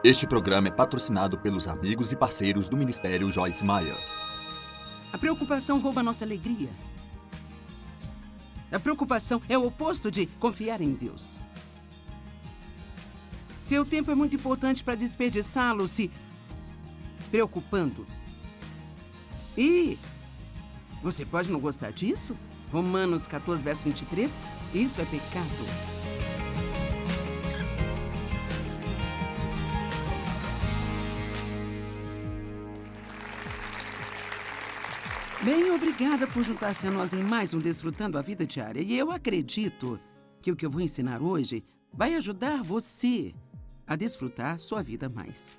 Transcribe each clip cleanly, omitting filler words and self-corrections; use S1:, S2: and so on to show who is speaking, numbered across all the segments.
S1: Este programa é patrocinado pelos amigos e parceiros do Ministério Joyce Meyer.
S2: A preocupação rouba nossa alegria. A preocupação é o oposto de confiar em Deus. Seu tempo é muito importante para desperdiçá-lo se preocupando. E você pode não gostar disso? Romanos 14, verso 23, isso é pecado. Bem, obrigada por juntar-se a nós em mais um Desfrutando a Vida Diária. E eu acredito que o que eu vou ensinar hoje vai ajudar você a desfrutar sua vida mais.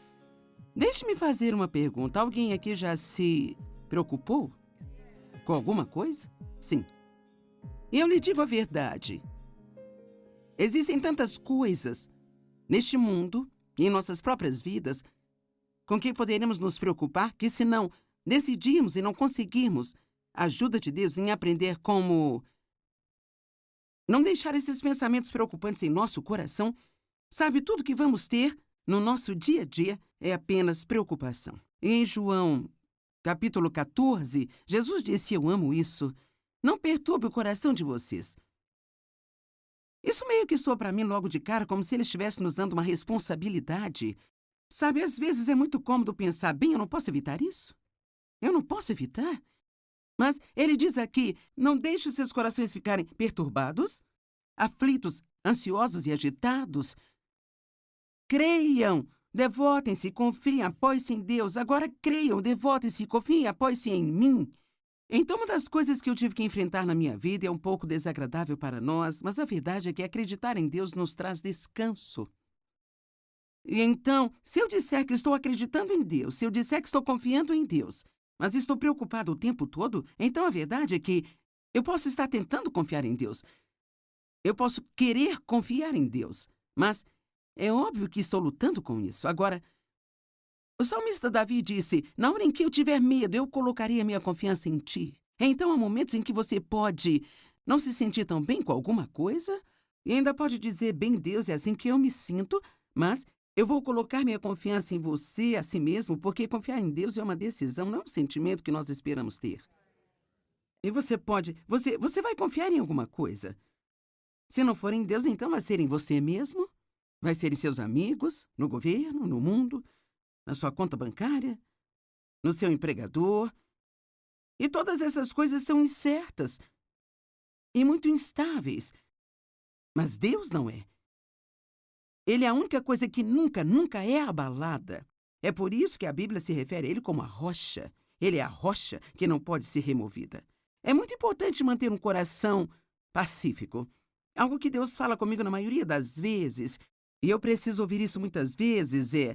S2: Deixe-me fazer uma pergunta. Alguém aqui já se preocupou com alguma coisa? Sim. Eu lhe digo a verdade. Existem tantas coisas neste mundo e em nossas próprias vidas com que poderemos nos preocupar que, se não decidimos e não conseguirmos a ajuda de Deus em aprender como não deixar esses pensamentos preocupantes em nosso coração, sabe, tudo que vamos ter no nosso dia a dia é apenas preocupação. E em João, capítulo 14, Jesus disse: eu amo isso. Não perturbe o coração de vocês. Isso meio que soa para mim logo de cara como se ele estivesse nos dando uma responsabilidade. Sabe, às vezes é muito cômodo pensar, bem, eu não posso evitar isso. Eu não posso evitar. Mas ele diz aqui, não deixe os seus corações ficarem perturbados, aflitos, ansiosos e agitados. Creiam, devotem-se, confiem, apoiem-se em Deus. Agora creiam, devotem-se, confiem, apoiem-se em mim. Então, uma das coisas que eu tive que enfrentar na minha vida é um pouco desagradável para nós, mas a verdade é que acreditar em Deus nos traz descanso. E então, se eu disser que estou acreditando em Deus, se eu disser que estou confiando em Deus, mas estou preocupado o tempo todo, então a verdade é que eu posso estar tentando confiar em Deus. Eu posso querer confiar em Deus, mas é óbvio que estou lutando com isso. Agora, o salmista Davi disse, na hora em que eu tiver medo, eu colocarei a minha confiança em ti. Então há momentos em que você pode não se sentir tão bem com alguma coisa e ainda pode dizer, bem, Deus, é assim que eu me sinto, mas eu vou colocar minha confiança em você, a si mesmo, porque confiar em Deus é uma decisão, não é um sentimento que nós esperamos ter. E você vai confiar em alguma coisa. Se não for em Deus, então vai ser em você mesmo, vai ser em seus amigos, no governo, no mundo, na sua conta bancária, no seu empregador. E todas essas coisas são incertas e muito instáveis. Mas Deus não é. Ele é a única coisa que nunca é abalada. É por isso que a Bíblia se refere a ele como a rocha. Ele é a rocha que não pode ser removida. É muito importante manter um coração pacífico. Algo que Deus fala comigo na maioria das vezes, e eu preciso ouvir isso muitas vezes, é: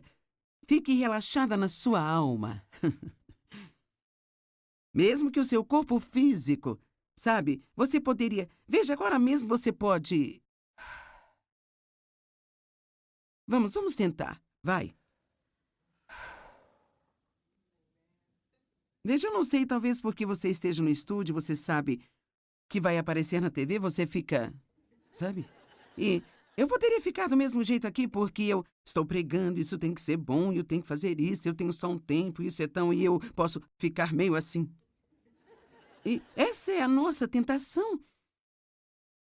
S2: fique relaxada na sua alma. Mesmo que o seu corpo físico, sabe, você poderia... Veja, agora mesmo você pode... Vamos tentar. Vai. Veja, eu não sei, talvez porque você esteja no estúdio, você sabe que vai aparecer na TV, você fica... Sabe? E eu poderia ficar do mesmo jeito aqui porque eu estou pregando, isso tem que ser bom, eu tenho que fazer isso, eu tenho só um tempo, isso é tão... E eu posso ficar meio assim. E essa é a nossa tentação.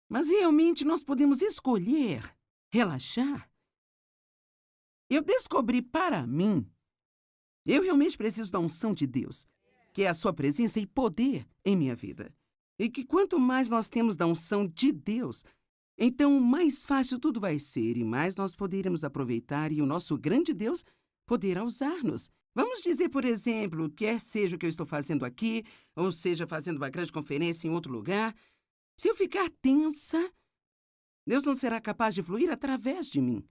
S2: Mas realmente nós podemos escolher relaxar. Eu descobri para mim, eu realmente preciso da unção de Deus, que é a sua presença e poder em minha vida. E que quanto mais nós temos da unção de Deus, então mais fácil tudo vai ser e mais nós poderemos aproveitar e o nosso grande Deus poderá usar-nos. Vamos dizer, por exemplo, quer seja o que eu estou fazendo aqui, ou seja, fazendo uma grande conferência em outro lugar, se eu ficar tensa, Deus não será capaz de fluir através de mim.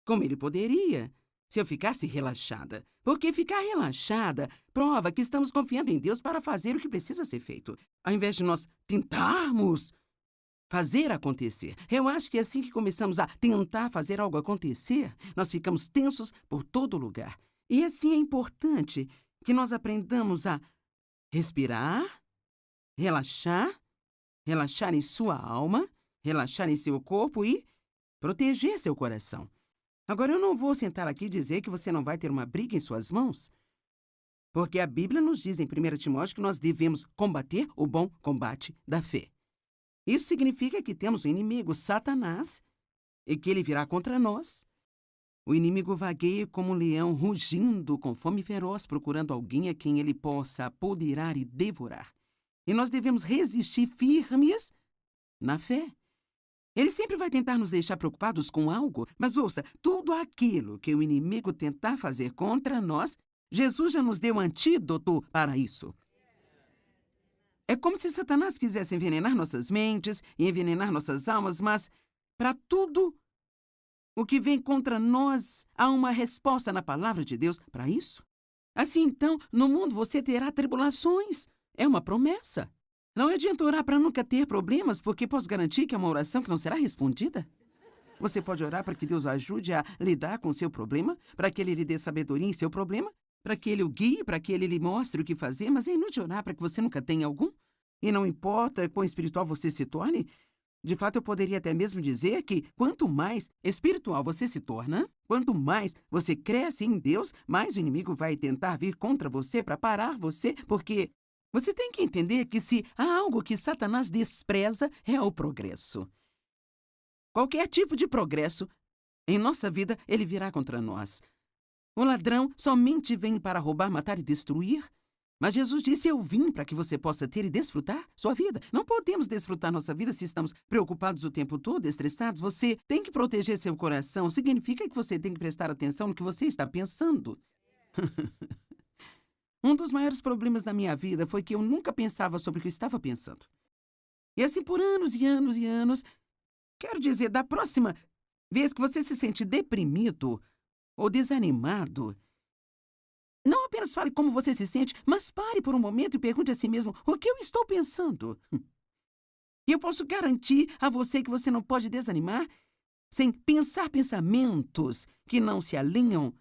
S2: Como ele poderia, se eu ficasse relaxada. Porque ficar relaxada prova que estamos confiando em Deus para fazer o que precisa ser feito, ao invés de nós tentarmos fazer acontecer. Eu acho que é assim que começamos a tentar fazer algo acontecer, nós ficamos tensos por todo lugar. E assim é importante que nós aprendamos a respirar, relaxar em sua alma, relaxar em seu corpo e proteger seu coração. Agora, eu não vou sentar aqui e dizer que você não vai ter uma briga em suas mãos, porque a Bíblia nos diz em 1 Timóteo que nós devemos combater o bom combate da fé. Isso significa que temos um inimigo, Satanás, e que ele virá contra nós. O inimigo vagueia como um leão, rugindo com fome feroz, procurando alguém a quem ele possa apoderar e devorar. E nós devemos resistir firmes na fé. Ele sempre vai tentar nos deixar preocupados com algo, mas ouça, tudo aquilo que o inimigo tentar fazer contra nós, Jesus já nos deu antídoto para isso. É como se Satanás quisesse envenenar nossas mentes e envenenar nossas almas, mas para tudo o que vem contra nós, há uma resposta na palavra de Deus para isso. Assim, então, no mundo você terá tribulações. É uma promessa. Não adianta orar para nunca ter problemas, porque posso garantir que é uma oração que não será respondida. Você pode orar para que Deus o ajude a lidar com o seu problema, para que Ele lhe dê sabedoria em seu problema, para que Ele o guie, para que Ele lhe mostre o que fazer, mas é inútil orar para que você nunca tenha algum. E não importa quão espiritual você se torne, de fato, eu poderia até mesmo dizer que quanto mais espiritual você se torna, quanto mais você cresce em Deus, mais o inimigo vai tentar vir contra você para parar você, porque você tem que entender que se há algo que Satanás despreza, é o progresso. Qualquer tipo de progresso em nossa vida, ele virá contra nós. O ladrão somente vem para roubar, matar e destruir. Mas Jesus disse, eu vim para que você possa ter e desfrutar sua vida. Não podemos desfrutar nossa vida se estamos preocupados o tempo todo, estressados. Você tem que proteger seu coração. Significa que você tem que prestar atenção no que você está pensando. Um dos maiores problemas da minha vida foi que eu nunca pensava sobre o que eu estava pensando. E assim por anos e anos e anos. Quero dizer, da próxima vez que você se sente deprimido ou desanimado, não apenas fale como você se sente, mas pare por um momento e pergunte a si mesmo o que eu estou pensando. E eu posso garantir a você que você não pode desanimar sem pensar pensamentos que não se alinham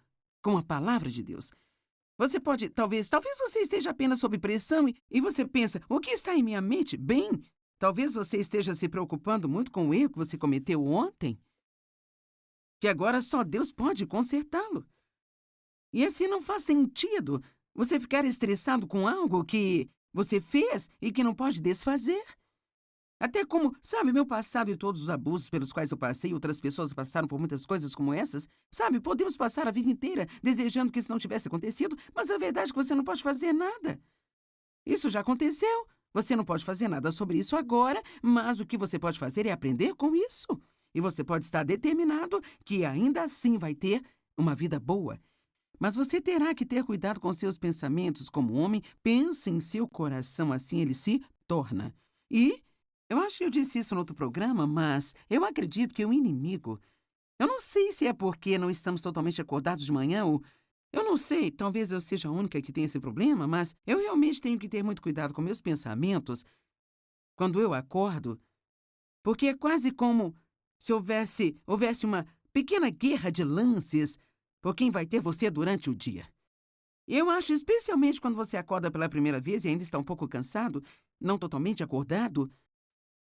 S2: com a palavra de Deus. Você pode, talvez você esteja apenas sob pressão e você pensa, o que está em minha mente? Bem, talvez você esteja se preocupando muito com o erro que você cometeu ontem, que agora só Deus pode consertá-lo. E assim não faz sentido você ficar estressado com algo que você fez e que não pode desfazer. Até como, sabe, meu passado e todos os abusos pelos quais eu passei, outras pessoas passaram por muitas coisas como essas. Sabe, podemos passar a vida inteira desejando que isso não tivesse acontecido, mas a verdade é que você não pode fazer nada. Isso já aconteceu. Você não pode fazer nada sobre isso agora, mas o que você pode fazer é aprender com isso. E você pode estar determinado que ainda assim vai ter uma vida boa. Mas você terá que ter cuidado com seus pensamentos como homem. Pense em seu coração, assim ele se torna. E eu acho que eu disse isso no outro programa, mas eu acredito que o inimigo... Eu não sei se é porque não estamos totalmente acordados de manhã ou... Eu não sei, talvez eu seja a única que tenha esse problema, mas eu realmente tenho que ter muito cuidado com meus pensamentos quando eu acordo, porque é quase como se houvesse uma pequena guerra de lances por quem vai ter você durante o dia. Eu acho, especialmente quando você acorda pela primeira vez e ainda está um pouco cansado, não totalmente acordado,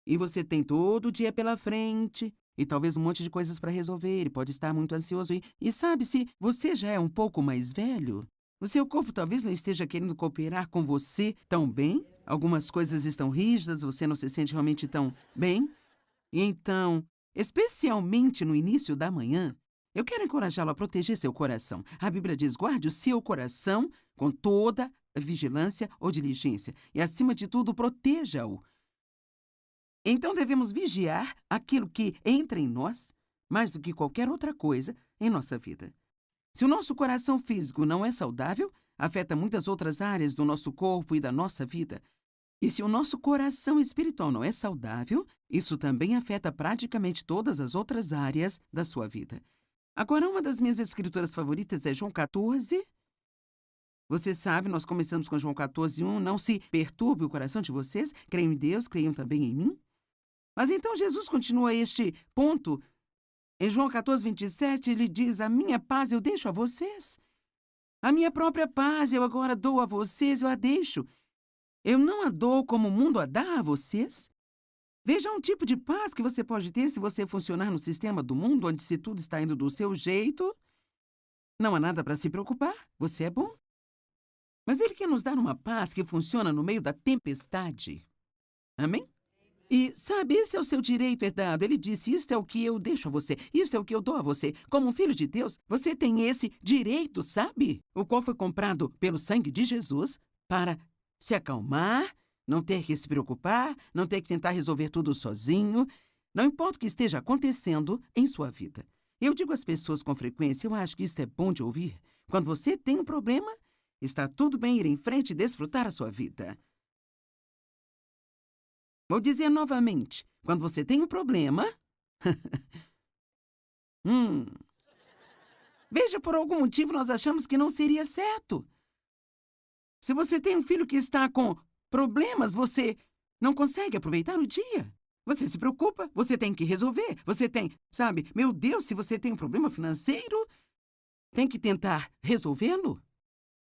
S2: e você tem todo o dia pela frente, e talvez um monte de coisas para resolver, e pode estar muito ansioso. E sabe, se você já é um pouco mais velho, o seu corpo talvez não esteja querendo cooperar com você tão bem. Algumas coisas estão rígidas, você não se sente realmente tão bem. E então, especialmente no início da manhã, eu quero encorajá-lo a proteger seu coração. A Bíblia diz, guarde o seu coração com toda vigilância ou diligência. E, acima de tudo, proteja-o. Então, devemos vigiar aquilo que entra em nós, mais do que qualquer outra coisa em nossa vida. Se o nosso coração físico não é saudável, afeta muitas outras áreas do nosso corpo e da nossa vida. E se o nosso coração espiritual não é saudável, isso também afeta praticamente todas as outras áreas da sua vida. Agora, uma das minhas escrituras favoritas é João 14. Você sabe, nós começamos com João 14:1. Não se perturbe o coração de vocês. Creiam em Deus, creiam também em mim. Mas então Jesus continua este ponto. Em João 14:27, ele diz, a minha paz eu deixo a vocês. A minha própria paz eu agora dou a vocês, eu a deixo. Eu não a dou como o mundo a dá a vocês. Veja um tipo de paz que você pode ter se você funcionar no sistema do mundo onde se tudo está indo do seu jeito. Não há nada para se preocupar, você é bom. Mas Ele quer nos dar uma paz que funciona no meio da tempestade. Amém? E, sabe, esse é o seu direito herdado. Ele disse, isto é o que eu deixo a você, isto é o que eu dou a você. Como um filho de Deus, você tem esse direito, sabe? O qual foi comprado pelo sangue de Jesus para se acalmar, não ter que se preocupar, não ter que tentar resolver tudo sozinho. Não importa o que esteja acontecendo em sua vida. Eu digo às pessoas com frequência, eu acho que isso é bom de ouvir. Quando você tem um problema, está tudo bem ir em frente e desfrutar a sua vida. Vou dizer novamente, quando você tem um problema... Veja, por algum motivo nós achamos que não seria certo. Se você tem um filho que está com problemas, você não consegue aproveitar o dia. Você se preocupa, você tem que resolver, você tem... Sabe, meu Deus, se você tem um problema financeiro, tem que tentar resolvê-lo.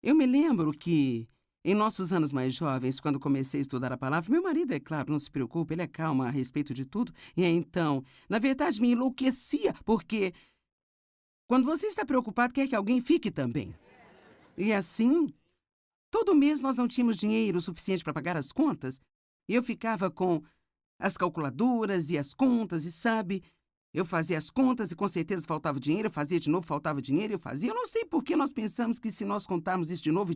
S2: Eu me lembro que... Em nossos anos mais jovens, quando comecei a estudar a palavra, meu marido, é claro, não se preocupe, ele é calmo a respeito de tudo. E então, na verdade, me enlouquecia, porque quando você está preocupado, quer que alguém fique também. E assim, todo mês nós não tínhamos dinheiro suficiente para pagar as contas, e eu ficava com as calculadoras e as contas, e sabe... Eu fazia as contas e com certeza faltava dinheiro, eu fazia de novo, faltava dinheiro, eu fazia. Eu não sei por que nós pensamos que se nós contarmos isso de novo,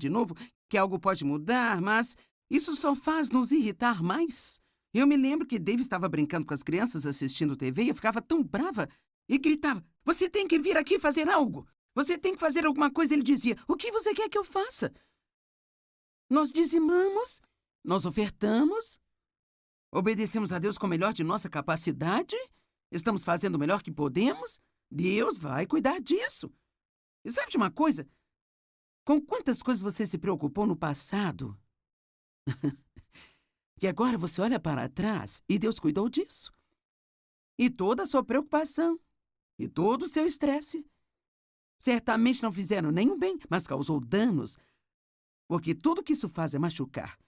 S2: que algo pode mudar, mas isso só faz nos irritar mais. Eu me lembro que Dave estava brincando com as crianças assistindo TV e eu ficava tão brava e gritava, você tem que vir aqui fazer algo, você tem que fazer alguma coisa. Ele dizia, o que você quer que eu faça? Nós dizimamos, nós ofertamos, obedecemos a Deus com o melhor de nossa capacidade... Estamos fazendo o melhor que podemos? Deus vai cuidar disso. E sabe de uma coisa? Com quantas coisas você se preocupou no passado? Que agora você olha para trás e Deus cuidou disso. E toda a sua preocupação, e todo o seu estresse, certamente não fizeram nenhum bem, mas causou danos, porque tudo que isso faz é machucar.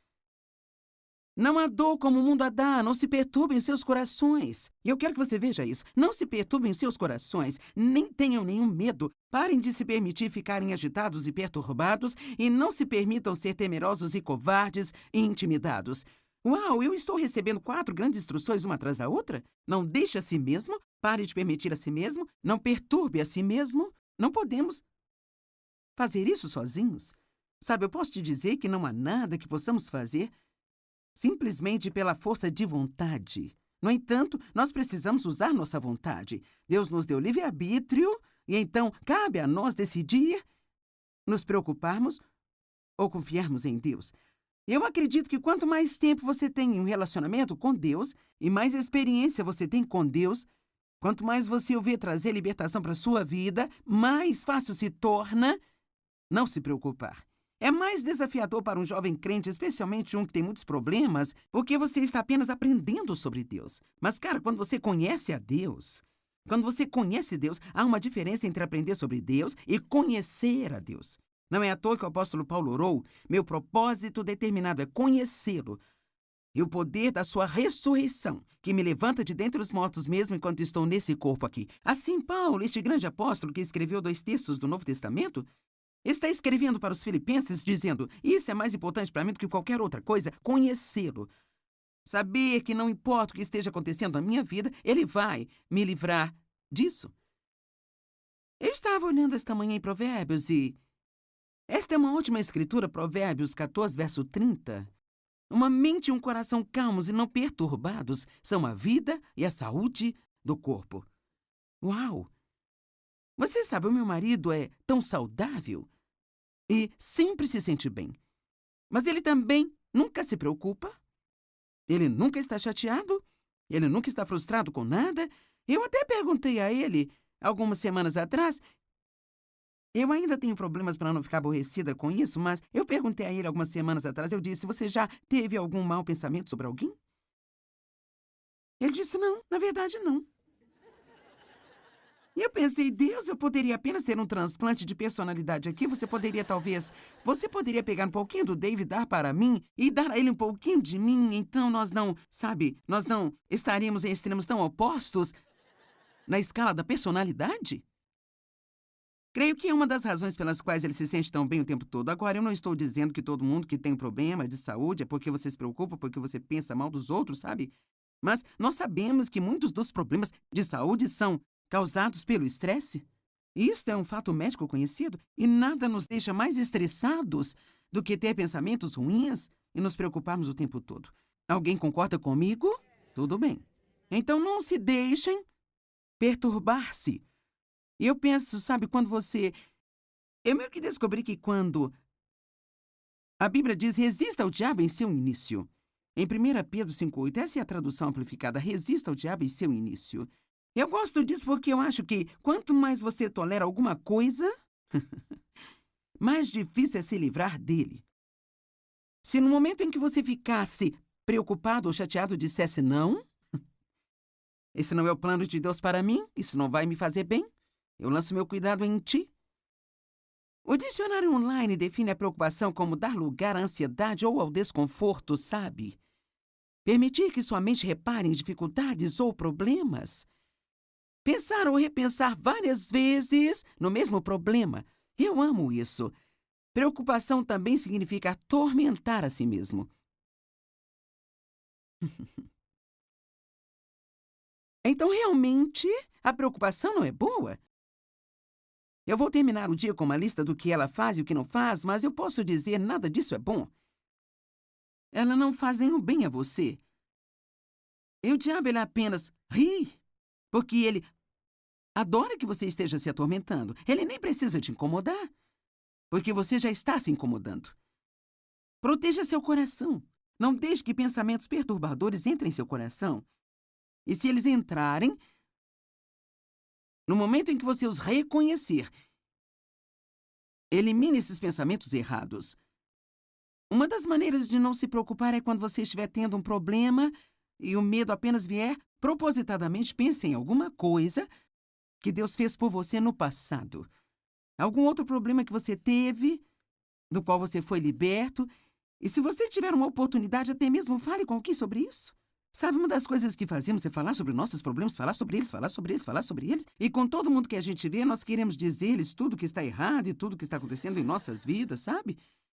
S2: Não há dor como o mundo a dá, não se perturbem os seus corações. E eu quero que você veja isso. Não se perturbem os seus corações, nem tenham nenhum medo. Parem de se permitir ficarem agitados e perturbados e não se permitam ser temerosos e covardes e intimidados. Uau, eu estou recebendo 4 grandes instruções uma atrás da outra? Não deixe a si mesmo, pare de permitir a si mesmo, não perturbe a si mesmo. Não podemos fazer isso sozinhos. Sabe, eu posso te dizer que não há nada que possamos fazer simplesmente pela força de vontade. No entanto, nós precisamos usar nossa vontade. Deus nos deu livre-arbítrio e então cabe a nós decidir nos preocuparmos ou confiarmos em Deus. Eu acredito que quanto mais tempo você tem em um relacionamento com Deus e mais experiência você tem com Deus, quanto mais você o vê trazer libertação para a sua vida, mais fácil se torna não se preocupar. É mais desafiador para um jovem crente, especialmente um que tem muitos problemas, porque você está apenas aprendendo sobre Deus. Mas, cara, quando você conhece a Deus, há uma diferença entre aprender sobre Deus e conhecer a Deus. Não é à toa que o apóstolo Paulo orou, meu propósito determinado é conhecê-lo e o poder da sua ressurreição, que me levanta de dentre os mortos mesmo enquanto estou nesse corpo aqui. Assim, Paulo, este grande apóstolo que escreveu 2 textos do Novo Testamento, está escrevendo para os filipenses dizendo, isso é mais importante para mim do que qualquer outra coisa, conhecê-lo. Saber que não importa o que esteja acontecendo na minha vida, ele vai me livrar disso. Eu estava olhando esta manhã em Provérbios e... Esta é uma última escritura, Provérbios 14, verso 30. Uma mente e um coração calmos e não perturbados são a vida e a saúde do corpo. Uau! Você sabe, o meu marido é tão saudável e sempre se sente bem. Mas ele também nunca se preocupa. Ele nunca está chateado. Ele nunca está frustrado com nada. Eu até perguntei a ele, algumas semanas atrás... Eu ainda tenho problemas para não ficar aborrecida com isso, mas eu perguntei a ele algumas semanas atrás, eu disse, você já teve algum mau pensamento sobre alguém? Ele disse, não, na verdade não. E eu pensei, Deus, eu poderia apenas ter um transplante de personalidade aqui. Você poderia pegar um pouquinho do Dave e dar para mim e dar a ele um pouquinho de mim. Então nós não estaríamos em extremos tão opostos na escala da personalidade? Creio que é uma das razões pelas quais ele se sente tão bem o tempo todo. Agora, eu não estou dizendo que todo mundo que tem um problema de saúde é porque você se preocupa, porque você pensa mal dos outros, sabe? Mas nós sabemos que muitos dos problemas de saúde são causados pelo estresse. Isto é um fato médico conhecido e nada nos deixa mais estressados do que ter pensamentos ruins e nos preocuparmos o tempo todo. Alguém concorda comigo? Tudo bem. Então não se deixem perturbar-se. E eu penso, sabe, eu meio que descobri que quando a Bíblia diz resista ao diabo em seu início. Em 1 Pedro 5,8, essa é a tradução amplificada, resista ao diabo em seu início. Eu gosto disso porque eu acho que quanto mais você tolera alguma coisa, mais difícil é se livrar dele. Se no momento em que você ficasse preocupado ou chateado dissesse não, esse não é o plano de Deus para mim, isso não vai me fazer bem, eu lanço meu cuidado em ti. O dicionário online define a preocupação como dar lugar à ansiedade ou ao desconforto, sabe? Permitir que sua mente repare em dificuldades ou problemas. Pensar ou repensar várias vezes no mesmo problema. Eu amo isso. Preocupação também significa atormentar a si mesmo. Então, realmente, a preocupação não é boa? Eu vou terminar o dia com uma lista do que ela faz e o que não faz, mas eu posso dizer nada disso é bom. Ela não faz nenhum bem a você. E o diabo, ele apenas ri, porque ele adora que você esteja se atormentando. Ele nem precisa te incomodar, porque você já está se incomodando. Proteja seu coração. Não deixe que pensamentos perturbadores entrem em seu coração. E se eles entrarem, no momento em que você os reconhecer, elimine esses pensamentos errados. Uma das maneiras de não se preocupar é quando você estiver tendo um problema e o medo apenas vier, propositadamente pense em alguma coisa que Deus fez por você no passado. Algum outro problema que você teve, do qual você foi liberto. E se você tiver uma oportunidade, até mesmo fale com alguém sobre isso. Sabe, uma das coisas que fazemos é falar sobre nossos problemas, falar sobre eles, falar sobre eles, falar sobre eles. E com todo mundo que a gente vê, nós queremos dizer-lhes tudo que está errado e tudo que está acontecendo em nossas vidas, sabe?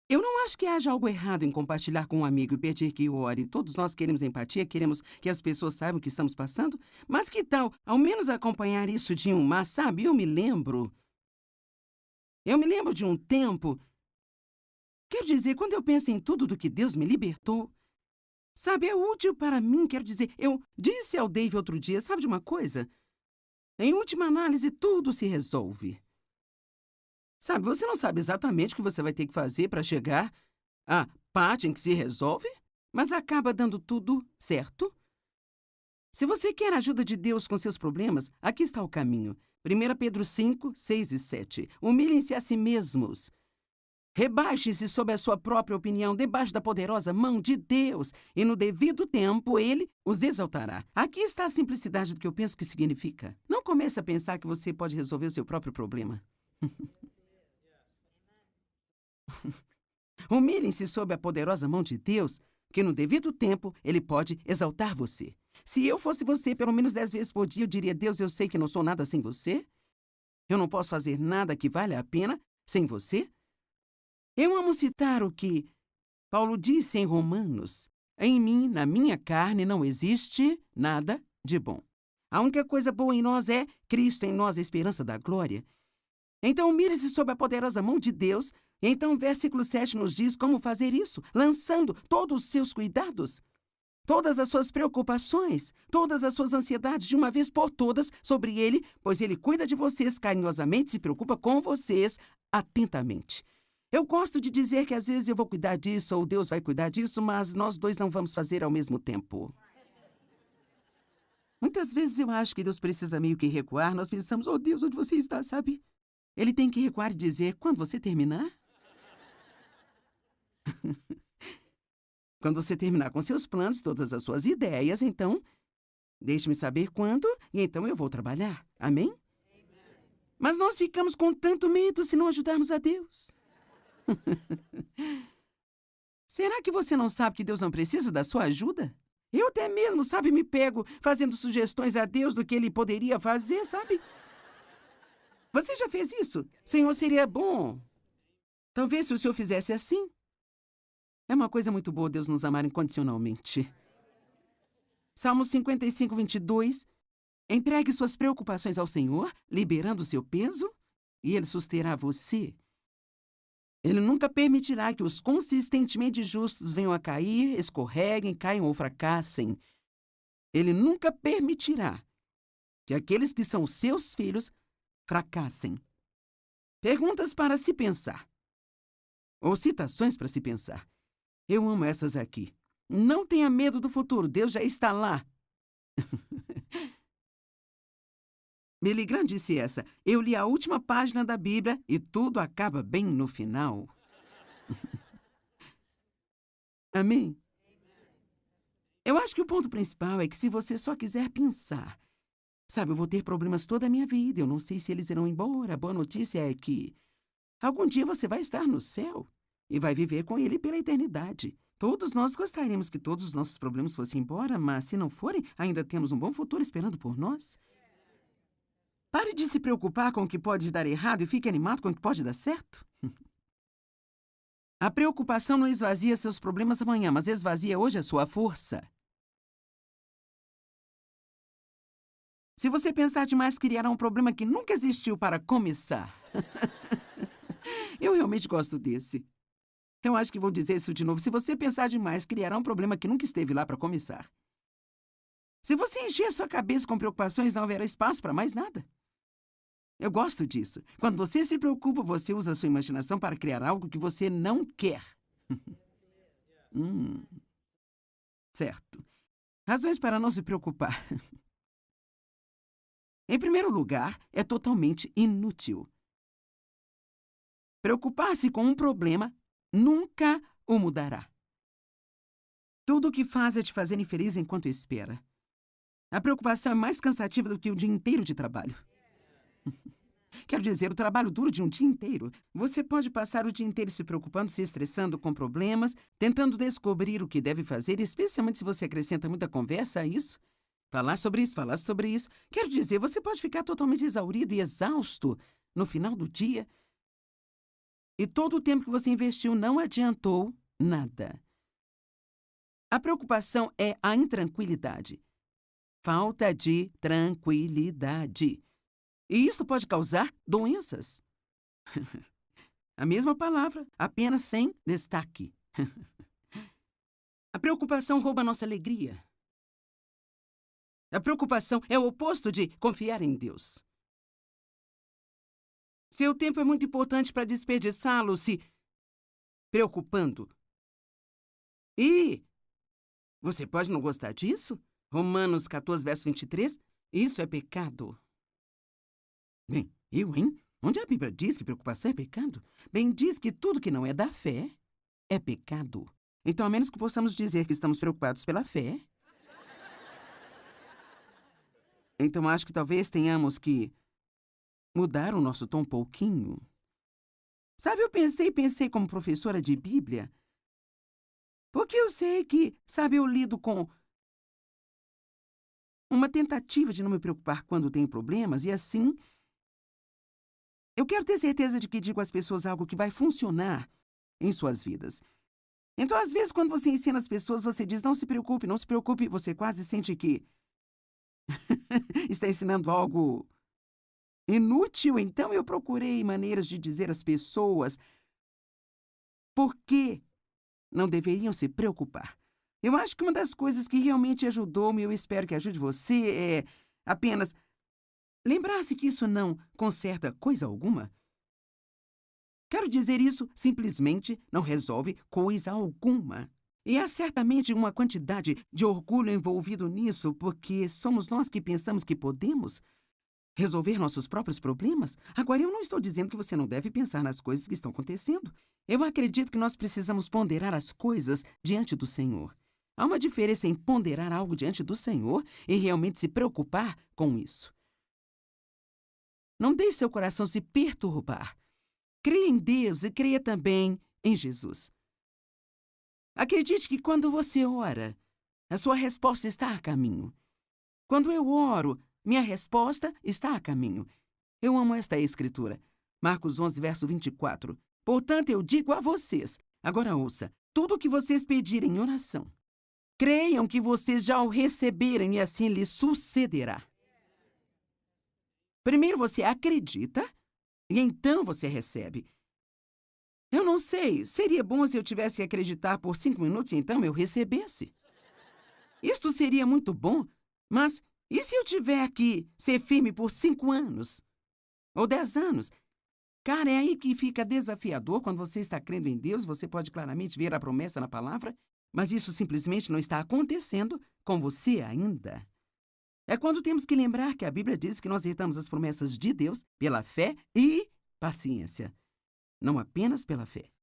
S2: Eu não acho que haja algo errado em compartilhar com um amigo e pedir que ore. Todos nós queremos empatia, queremos que as pessoas saibam o que estamos passando. Mas que tal, ao menos, acompanhar isso de um mas, sabe? Eu me lembro de um tempo. Quero dizer, quando eu penso em tudo do que Deus me libertou, sabe, é útil para mim. Quero dizer, eu disse ao Dave outro dia, sabe de uma coisa? Em última análise, tudo se resolve. Sabe, você não sabe exatamente o que você vai ter que fazer para chegar à parte em que se resolve, mas acaba dando tudo certo. Se você quer a ajuda de Deus com seus problemas, aqui está o caminho. 1 Pedro 5, 6 e 7. Humilhem-se a si mesmos. Rebaixe-se sob a sua própria opinião, debaixo da poderosa mão de Deus, e no devido tempo Ele os exaltará. Aqui está a simplicidade do que eu penso que significa. Não comece a pensar que você pode resolver o seu próprio problema. Humilhem-se sob a poderosa mão de Deus, que no devido tempo Ele pode exaltar você. Se eu fosse você, pelo menos 10 vezes por dia, eu diria, Deus, eu sei que não sou nada sem você. Eu não posso fazer nada que valha a pena sem você. Eu amo citar o que Paulo disse em Romanos. Em mim, na minha carne, não existe nada de bom. A única coisa boa em nós é Cristo em nós, a esperança da glória. Então, humilhe-se sob a poderosa mão de Deus. Então, o versículo 7 nos diz como fazer isso, lançando todos os seus cuidados, todas as suas preocupações, todas as suas ansiedades de uma vez por todas sobre Ele, pois Ele cuida de vocês carinhosamente, se preocupa com vocês atentamente. Eu gosto de dizer que às vezes eu vou cuidar disso ou Deus vai cuidar disso, mas nós dois não vamos fazer ao mesmo tempo. Muitas vezes eu acho que Deus precisa meio que recuar. Nós pensamos, oh Deus, onde você está, sabe? Ele tem que recuar e dizer, quando você terminar? Quando você terminar com seus planos, todas as suas ideias, então, deixe-me saber quando, e então eu vou trabalhar. Amém? Mas nós ficamos com tanto medo se não ajudarmos a Deus. Será que você não sabe que Deus não precisa da sua ajuda? Eu até mesmo, sabe, me pego fazendo sugestões a Deus do que Ele poderia fazer, sabe? Você já fez isso? Senhor, seria bom. Talvez se o Senhor fizesse assim. É uma coisa muito boa Deus nos amar incondicionalmente. Salmo 55, 22. Entregue suas preocupações ao Senhor, liberando o seu peso, e Ele susterá você. Ele nunca permitirá que os consistentemente justos venham a cair, escorreguem, caiam ou fracassem. Ele nunca permitirá que aqueles que são seus filhos fracassem. Perguntas para se pensar. Ou citações para se pensar. Eu amo essas aqui. Não tenha medo do futuro, Deus já está lá. Billy Graham disse essa. Eu li a última página da Bíblia e tudo acaba bem no final. Amém? Eu acho que o ponto principal é que se você só quiser pensar, sabe, eu vou ter problemas toda a minha vida, eu não sei se eles irão embora. A boa notícia é que algum dia você vai estar no céu e vai viver com Ele pela eternidade. Todos nós gostaríamos que todos os nossos problemas fossem embora, mas se não forem, ainda temos um bom futuro esperando por nós. Pare de se preocupar com o que pode dar errado e fique animado com o que pode dar certo. A preocupação não esvazia seus problemas amanhã, mas esvazia hoje a sua força. Se você pensar demais, criará um problema que nunca existiu para começar. Eu realmente gosto desse. Eu acho que vou dizer isso de novo. Se você pensar demais, criará um problema que nunca esteve lá para começar. Se você encher sua cabeça com preocupações, não haverá espaço para mais nada. Eu gosto disso. Quando você se preocupa, você usa a sua imaginação para criar algo que você não quer. Certo. Razões para não se preocupar. Em primeiro lugar, é totalmente inútil. Preocupar-se com um problema nunca o mudará. Tudo o que faz é te fazer infeliz enquanto espera. A preocupação é mais cansativa do que o dia inteiro de trabalho. Quero dizer, o trabalho duro de um dia inteiro. Você pode passar o dia inteiro se preocupando, se estressando com problemas, tentando descobrir o que deve fazer, especialmente se você acrescenta muita conversa a isso. Falar sobre isso, falar sobre isso. Quero dizer, você pode ficar totalmente exaurido e exausto no final do dia. E todo o tempo que você investiu não adiantou nada. A preocupação é a intranquilidade. Falta de tranquilidade. E isto pode causar doenças. A mesma palavra, apenas sem destaque. A preocupação rouba nossa alegria. A preocupação é o oposto de confiar em Deus. Seu tempo é muito importante para desperdiçá-lo se preocupando. E você pode não gostar disso? Romanos 14, verso 23. Isso é pecado. Bem, hein? Onde a Bíblia diz que preocupação é pecado? Bem, diz que tudo que não é da fé é pecado. Então, a menos que possamos dizer que estamos preocupados pela fé, então acho que talvez tenhamos que mudar o nosso tom um pouquinho. Sabe, eu pensei como professora de Bíblia, porque eu sei que, sabe, eu lido com uma tentativa de não me preocupar quando tenho problemas, e assim, eu quero ter certeza de que digo às pessoas algo que vai funcionar em suas vidas. Então, às vezes, quando você ensina as pessoas, você diz, não se preocupe, não se preocupe, você quase sente que está ensinando algo inútil. Então, eu procurei maneiras de dizer às pessoas por que não deveriam se preocupar. Eu acho que uma das coisas que realmente ajudou-me, eu espero que ajude você, é apenas lembrar-se que isso não conserta coisa alguma. Quero dizer, isso simplesmente não resolve coisa alguma. E há certamente uma quantidade de orgulho envolvido nisso, porque somos nós que pensamos que podemos resolver nossos próprios problemas. Agora, eu não estou dizendo que você não deve pensar nas coisas que estão acontecendo. Eu acredito que nós precisamos ponderar as coisas diante do Senhor. Há uma diferença em ponderar algo diante do Senhor e realmente se preocupar com isso. Não deixe seu coração se perturbar. Creia em Deus e creia também em Jesus. Acredite que quando você ora, a sua resposta está a caminho. Quando eu oro, minha resposta está a caminho. Eu amo esta escritura. Marcos 11, verso 24. Portanto, eu digo a vocês, agora ouça, tudo o que vocês pedirem em oração, creiam que vocês já o receberem e assim lhes sucederá. Primeiro você acredita e então você recebe. Eu não sei, seria bom se eu tivesse que acreditar por 5 minutos e então eu recebesse. Isto seria muito bom, mas e se eu tiver que ser firme por 5 anos? Ou 10 anos? Cara, é aí que fica desafiador. Quando você está crendo em Deus, você pode claramente ver a promessa na palavra, mas isso simplesmente não está acontecendo com você ainda. É quando temos que lembrar que a Bíblia diz que nós herdamos as promessas de Deus pela fé e paciência, não apenas pela fé.